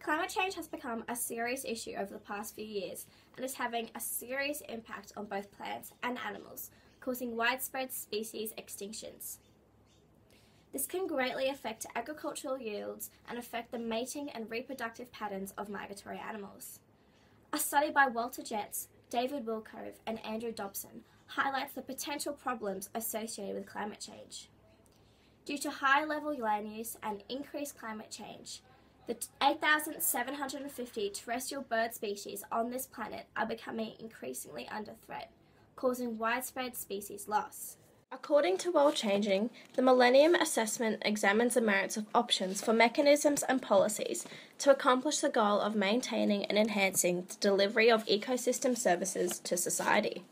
Climate change has become a serious issue over the past few years and is having a serious impact on both plants and animals, causing widespread species extinctions. This can greatly affect agricultural yields and affect the mating and reproductive patterns of migratory animals. A study by Walter Jetz, David Wilcove, and Andrew Dobson highlights the potential problems associated with climate change. Due to high-level land use and increased climate change, the 8,750 terrestrial bird species on this planet are becoming increasingly under threat, causing widespread species loss. According to World Changing, the Millennium Assessment examines the merits of options for mechanisms and policies to accomplish the goal of maintaining and enhancing the delivery of ecosystem services to society.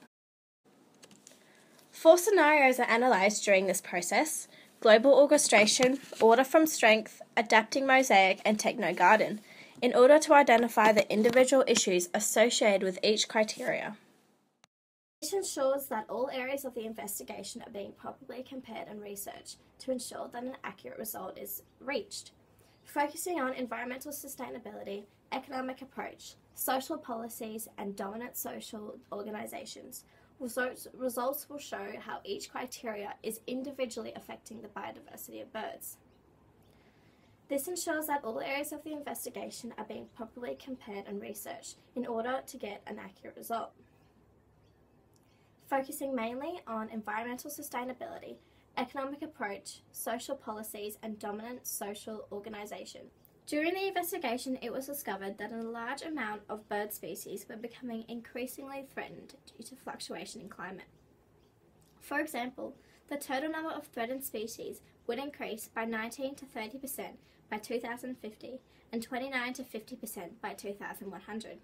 4 scenarios are analysed during this process: global orchestration, order from strength, adapting mosaic, and techno-garden, in order to identify the individual issues associated with each criteria. This ensures that all areas of the investigation are being properly compared and researched to ensure that an accurate result is reached. Focusing on environmental sustainability, economic approach, social policies, and dominant social organisations, results will show how each criteria is individually affecting the biodiversity of birds. This ensures that all areas of the investigation are being properly compared and researched in order to get an accurate result. Focusing mainly on environmental sustainability, economic approach, social policies, and dominant social organisation. During the investigation, it was discovered that a large amount of bird species were becoming increasingly threatened due to fluctuation in climate. For example, the total number of threatened species would increase by 19 to 30% by 2050 and 29 to 50% by 2100.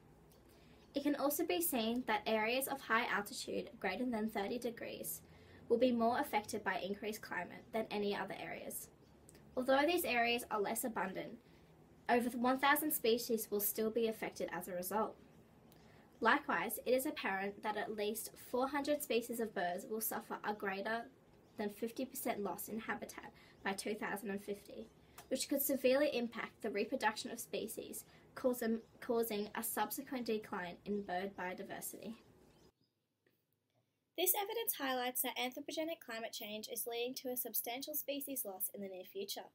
It can also be seen that areas of high altitude greater than 30 degrees will be more affected by increased climate than any other areas. Although these areas are less abundant, over 1,000 species will still be affected as a result. Likewise, it is apparent that at least 400 species of birds will suffer a greater than 50% loss in habitat by 2050, which could severely impact the reproduction of species, causing a subsequent decline in bird biodiversity. This evidence highlights that anthropogenic climate change is leading to a substantial species loss in the near future.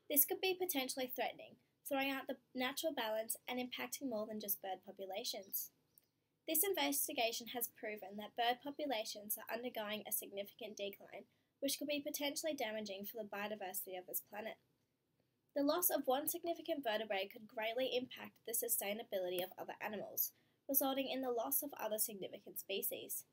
This could be potentially threatening, throwing out the natural balance and impacting more than just bird populations. This investigation has proven that bird populations are undergoing a significant decline, which could be potentially damaging for the biodiversity of this planet. The loss of one significant vertebrate could greatly impact the sustainability of other animals, resulting in the loss of other significant species.